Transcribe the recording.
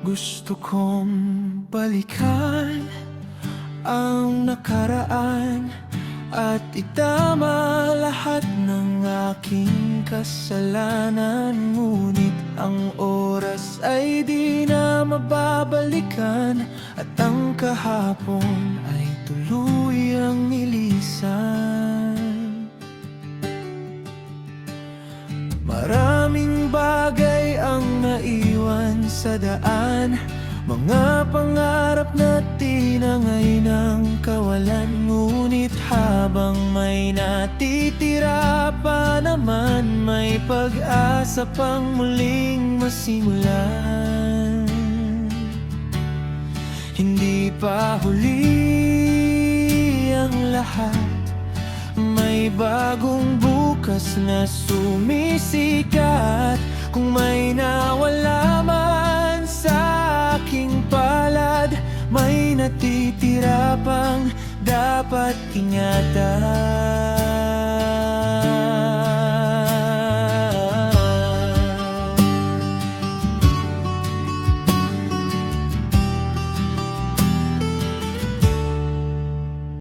Gusto kong balikan ang nakaraan at itama lahat ng aking kasalanan. Ngunit ang oras ay di na mababalikan, at ang kahapon ay tuluyang nilisan. Maraming bagay ang naiwan sa daan, mga pangarap na tinangay ng kawalan. Ngunit habang may natitira pa naman, may pag-asa pang muling masimulan. Hindi pa huli ang lahat, may bagong bukas na sumisikat. Kung may nawala man sa aking palad, may natitira pang dapat ingatan.